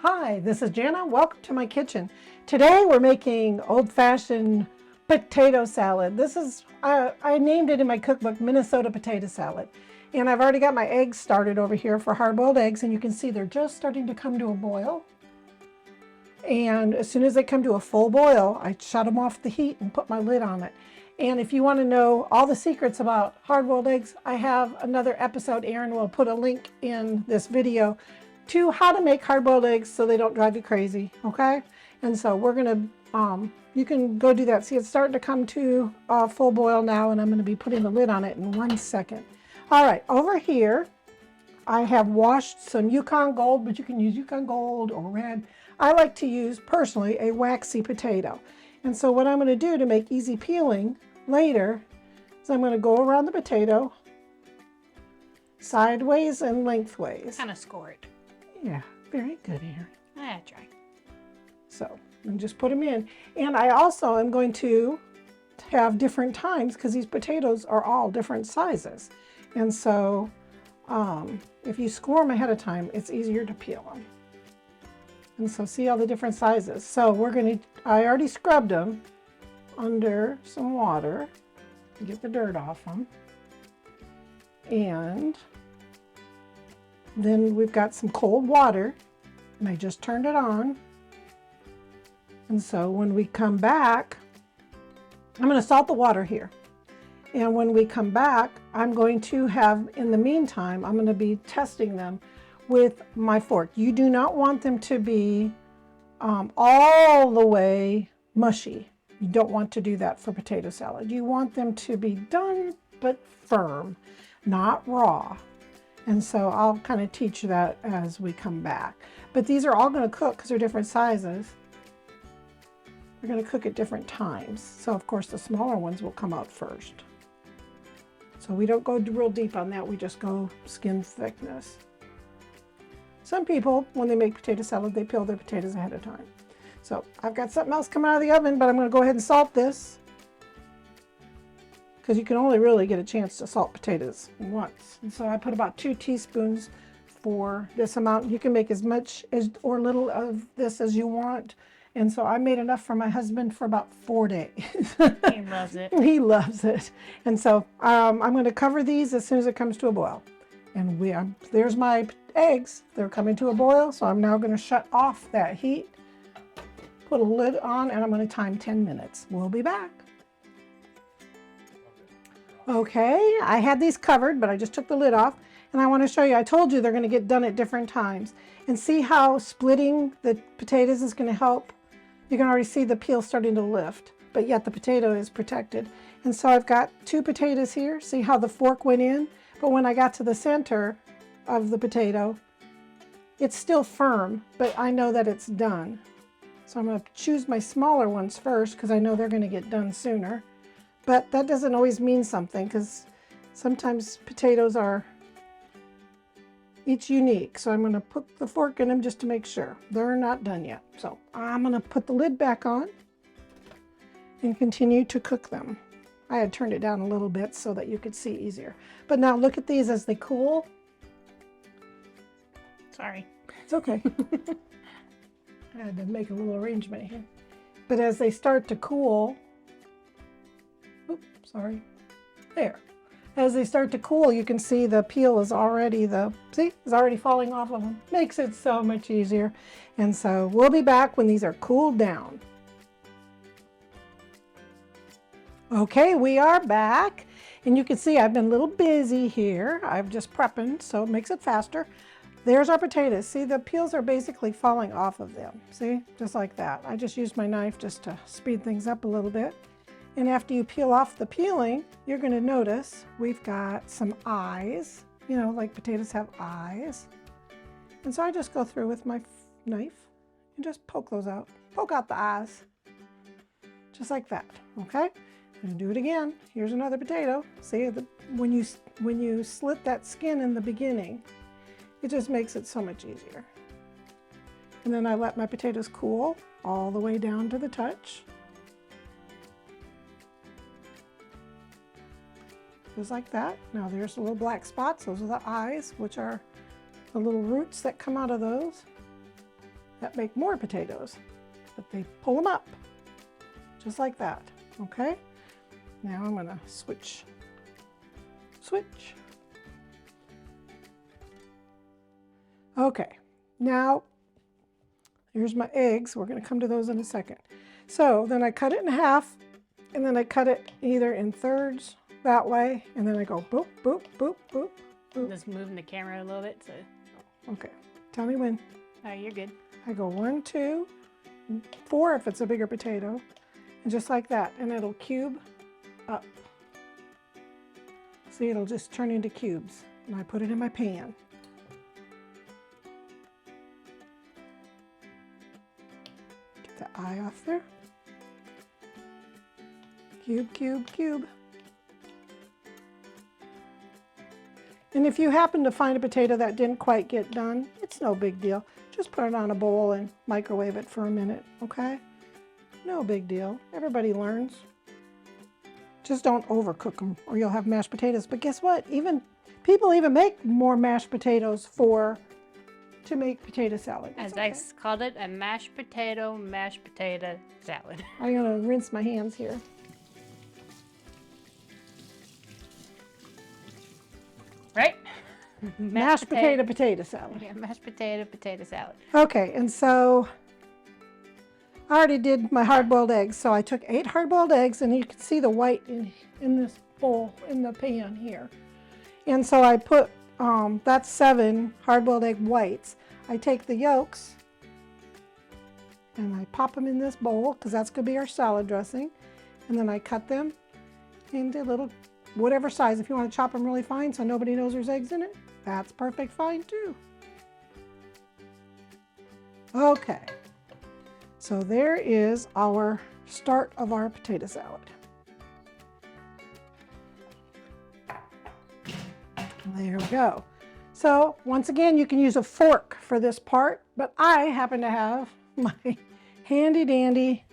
Hi, this is Jana. Welcome to my kitchen. Today we're making old-fashioned potato salad. This is, I named it in my cookbook, Minnesota potato salad. And I've already got my eggs started over here for hard-boiled eggs, and you can see they're just starting to come to a boil. And as soon as they come to a full boil, I shut them off the heat and put my lid on it. And if you want to know all the secrets about hard-boiled eggs, I have another episode. Erin will put a link in this video to how to make hard-boiled eggs so they don't drive you crazy, okay? And so we're gonna, you can go do that. See, it's starting to come to a full boil now, and I'm gonna be putting the lid on it in 1 second. All right, over here, I have washed some Yukon Gold, but you can use Yukon Gold or red. I like to use, personally, a waxy potato. And so what I'm gonna do to make easy peeling later is I'm gonna go around the potato sideways and lengthways. Kind of score it. Yeah, very good, Erin. I try. So, and just put them in. And I also am going to have different times because these potatoes are all different sizes. And so, if you score them ahead of time, it's easier to peel them. And so see all the different sizes. So I already scrubbed them under some water to get the dirt off them. And then we've got some cold water, and I just turned it on. And so when we come back, I'm going to salt the water here. And when we come back, I'm going to have, in the meantime, I'm going to be testing them with my fork. You do not want them to be all the way mushy. You don't want to do that for potato salad. You want them to be done but firm, not raw. And so I'll kind of teach that as we come back. But these are all going to cook because they're different sizes. They're going to cook at different times. So of course the smaller ones will come out first. So we don't go real deep on that. We just go skin thickness. Some people, when they make potato salad, they peel their potatoes ahead of time. So I've got something else coming out of the oven, but I'm going to go ahead and salt this, because you can only really get a chance to salt potatoes once. And so I put about 2 teaspoons for this amount. You can make as much as or little of this as you want. And so I made enough for my husband for about 4 days. He loves it. He loves it. And so I'm going to cover these as soon as it comes to a boil. And there's my eggs. They're coming to a boil. So I'm now going to shut off that heat, put a lid on, and I'm going to time 10 minutes. We'll be back. Okay, I had these covered, but I just took the lid off, and I want to show you, I told you they're going to get done at different times. And see how splitting the potatoes is going to help? You can already see the peel starting to lift, but yet the potato is protected. And so I've got 2 potatoes here. See how the fork went in? But when I got to the center of the potato, it's still firm, but I know that it's done. So I'm going to choose my smaller ones first because I know they're going to get done sooner. But that doesn't always mean something, because sometimes potatoes are each unique. So I'm going to put the fork in them just to make sure. They're not done yet. So I'm going to put the lid back on and continue to cook them. I had turned it down a little bit so that you could see easier. But now look at these as they cool. Sorry. It's okay. I had to make a little arrangement here. But as they start to cool, oops, sorry, there. As they start to cool, you can see the peel is already, is already falling off of them. Makes it so much easier. And so we'll be back when these are cooled down. Okay, we are back. And you can see I've been a little busy here. I'm just prepping, so it makes it faster. There's our potatoes. See, the peels are basically falling off of them. See, just like that. I just used my knife just to speed things up a little bit. And after you peel off the peeling, you're going to notice we've got some eyes. You know, like potatoes have eyes. And so I just go through with my knife and just poke those out. Poke out the eyes. Just like that, okay? I'm going to do it again. Here's another potato. See, when you slit that skin in the beginning, it just makes it so much easier. And then I let my potatoes cool all the way down to the touch. Just like that. Now there's the little black spots. Those are the eyes, which are the little roots that come out of those. that make more potatoes, but they pull them up, just like that, okay? Now I'm gonna switch. Okay, now here's my eggs. We're gonna come to those in a second. So then I cut it in half, and then I cut it either in thirds that way, and then I go boop, boop, boop, boop, boop. Just moving the camera a little bit. So. Okay, tell me when. Oh, you're good. I go 1, 2, 4 if it's a bigger potato, and just like that, and it'll cube up. See, it'll just turn into cubes, and I put it in my pan. Get the eye off there. Cube, cube, cube. And if you happen to find a potato that didn't quite get done, it's no big deal. Just put it on a bowl and microwave it for a minute, okay? No big deal. Everybody learns. Just don't overcook them or you'll have mashed potatoes. But guess what? People even make more mashed potatoes to make potato salad. As I called it, a mashed potato salad. I'm gonna rinse my hands here. Right? Mashed potato salad. Yeah, mashed potato salad. Okay, and so I already did my hard-boiled eggs. So I took 8 hard-boiled eggs, and you can see the white in this bowl in the pan here. And so I put, that's 7 hard-boiled egg whites. I take the yolks and I pop them in this bowl because that's going to be our salad dressing. And then I cut them into little, whatever size. If you want to chop them really fine so nobody knows there's eggs in it, that's perfect fine too. Okay, so there is our start of our potato salad. There we go. So once again, you can use a fork for this part, but I happen to have my handy dandy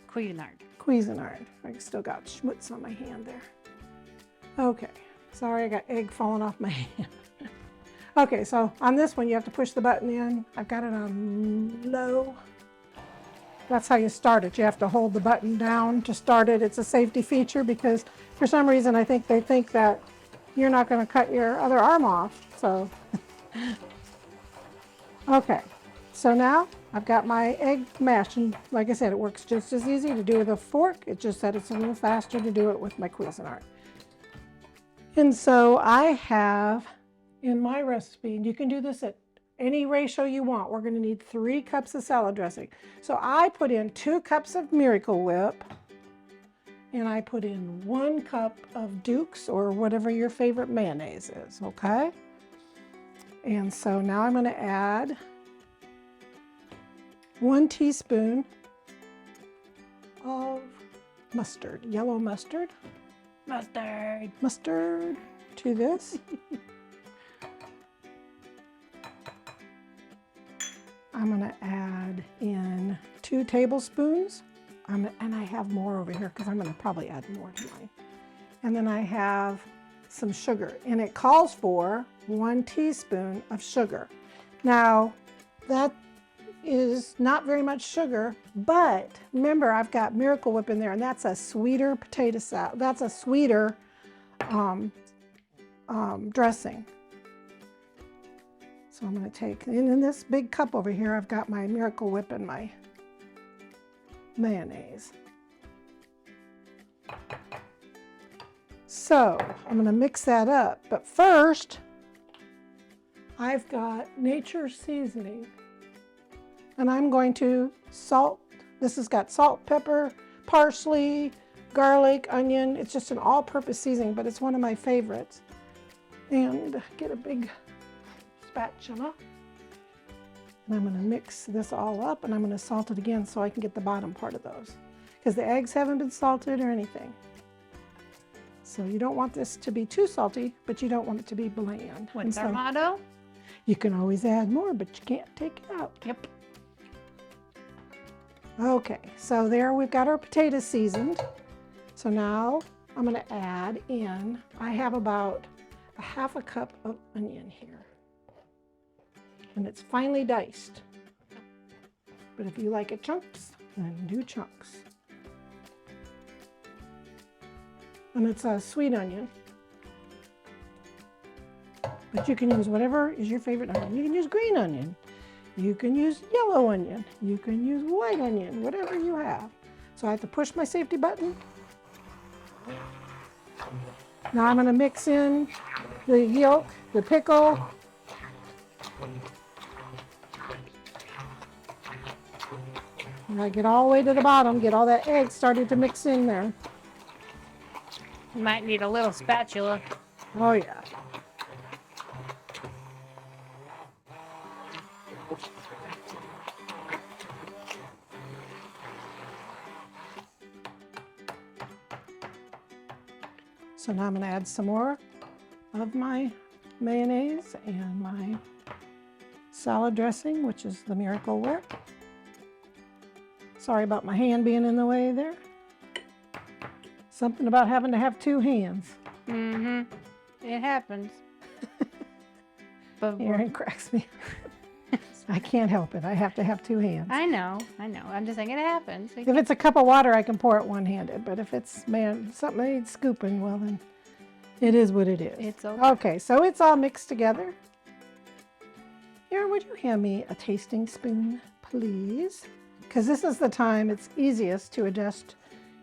Cuisinart. I still got schmutz on my hand there. Okay, sorry, I got egg falling off my hand. Okay, so on this one, you have to push the button in. I've got it on low. That's how you start it. You have to hold the button down to start it. It's a safety feature because for some reason, I think they think that you're not going to cut your other arm off. So, okay, so now I've got my egg mashed, and like I said, it works just as easy to do with a fork. It's just that it's a little faster to do it with my Cuisinart. And so I have in my recipe, and you can do this at any ratio you want, we're going to need 3 cups of salad dressing. So I put in 2 cups of Miracle Whip, and I put in 1 cup of Duke's or whatever your favorite mayonnaise is, okay? And so now I'm going to add 1 teaspoon of mustard, yellow mustard. Mustard to this. I'm going to add in 2 tablespoons. And I have more over here because I'm going to probably add more to mine. And then I have some sugar, and it calls for 1 teaspoon of sugar. Now, that is not very much sugar, but remember I've got Miracle Whip in there, and that's a sweeter potato salad. That's a sweeter dressing. So I'm going to take, and in this big cup over here, I've got my Miracle Whip and my mayonnaise. So I'm going to mix that up, but first I've got Nature's Seasoning, and I'm going to salt. This has got salt, pepper, parsley, garlic, onion. It's just an all-purpose seasoning, but it's one of my favorites. And get a big spatula. And I'm going to mix this all up, and I'm going to salt it again so I can get the bottom part of those, because the eggs haven't been salted or anything. So you don't want this to be too salty, but you don't want it to be bland. What's our motto? You can always add more, but you can't take it out. Yep. Okay, so there we've got our potatoes seasoned. So now I'm going to add in, I have about a 1/2 cup of onion here. And it's finely diced. But if you like it chunks, then do chunks. And it's a sweet onion. But you can use whatever is your favorite onion. You can use green onion. You can use yellow onion. You can use white onion, whatever you have. So I have to push my safety button. Now I'm going to mix in the yolk, the pickle, and I get all the way to the bottom, get all that egg started to mix in there. You might need a little spatula. Oh yeah. So now I'm going to add some more of my mayonnaise and my salad dressing, which is the Miracle Whip. Sorry about my hand being in the way there. Something about having to have two hands. Mm-hmm. It happens. But Aaron cracks me. I can't help it. I have to have two hands. I know. I'm just saying it happens. If it's a cup of water, I can pour it one-handed. But if it's, man, something I need scooping, well then, it is what it is. It's okay. Okay, so it's all mixed together. Aaron, would you hand me a tasting spoon, please? Because this is the time it's easiest to adjust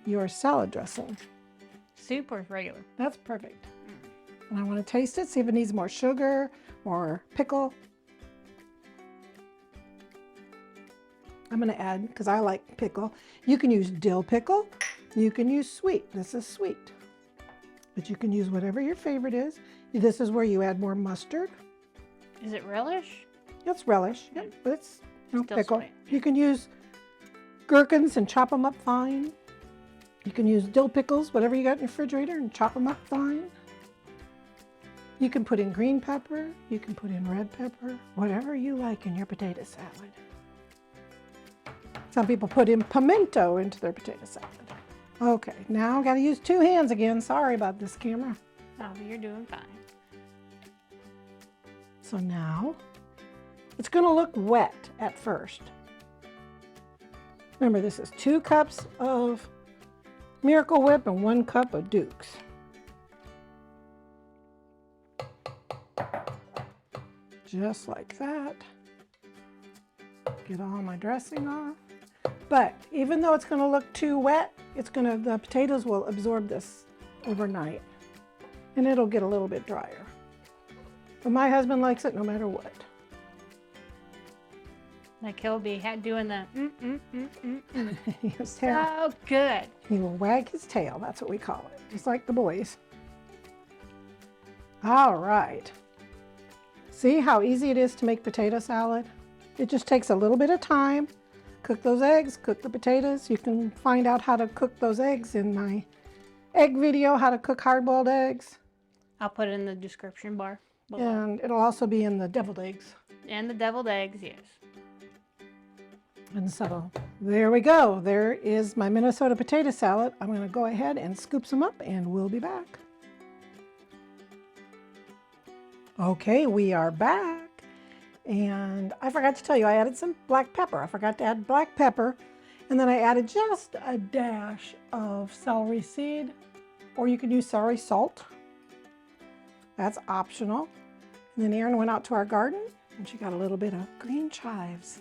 your salad dressing. Super regular. That's perfect. And I want to taste it, see if it needs more sugar, more pickle. I'm going to add, because I like pickle, you can use dill pickle, you can use sweet. This is sweet. But you can use whatever your favorite is. This is where you add more mustard. Is it relish? It's relish, yep, but it's Still pickle. sweet. You can use gherkins and chop them up fine. You can use dill pickles, whatever you got in your refrigerator, and chop them up fine. You can put in green pepper, you can put in red pepper, whatever you like in your potato salad. Some people put in pimento into their potato salad. Okay, now I've got to use two hands again. Sorry about this camera. Oh, you're doing fine. So now, it's going to look wet at first. Remember, this is 2 cups of Miracle Whip and 1 cup of Duke's. Just like that. Get all my dressing off. But even though it's going to look too wet, the potatoes will absorb this overnight. And it'll get a little bit drier. But my husband likes it no matter what. Like he'll be doing the His tail. so good. He will wag his tail, that's what we call it, just like the boys. All right. See how easy it is to make potato salad? It just takes a little bit of time. Cook those eggs, cook the potatoes. You can find out how to cook those eggs in my egg video, how to cook hard-boiled eggs. I'll put it in the description bar below. And it'll also be in the deviled eggs. And the deviled eggs, yes. And so there we go. There is my Minnesota potato salad. I'm going to go ahead and scoop some up and we'll be back. Okay, we are back. And I forgot to tell you, I added some black pepper. I forgot to add black pepper. And then I added just a dash of celery seed, or you can use celery salt. That's optional. And then Erin went out to our garden and she got a little bit of green chives.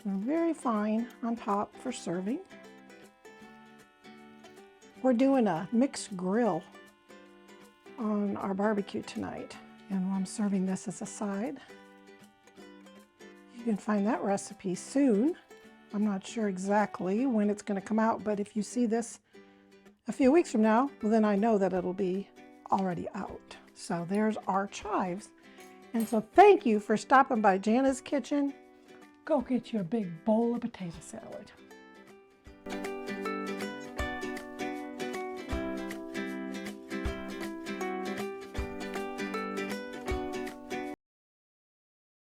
They're very fine on top for serving. We're doing a mixed grill on our barbecue tonight, and I'm serving this as a side. You can find that recipe soon. I'm not sure exactly when it's going to come out, but if you see this a few weeks from now, well, then I know that it'll be already out. So there's our chives. And so thank you for stopping by Jana's Kitchen. Go get your big bowl of potato salad.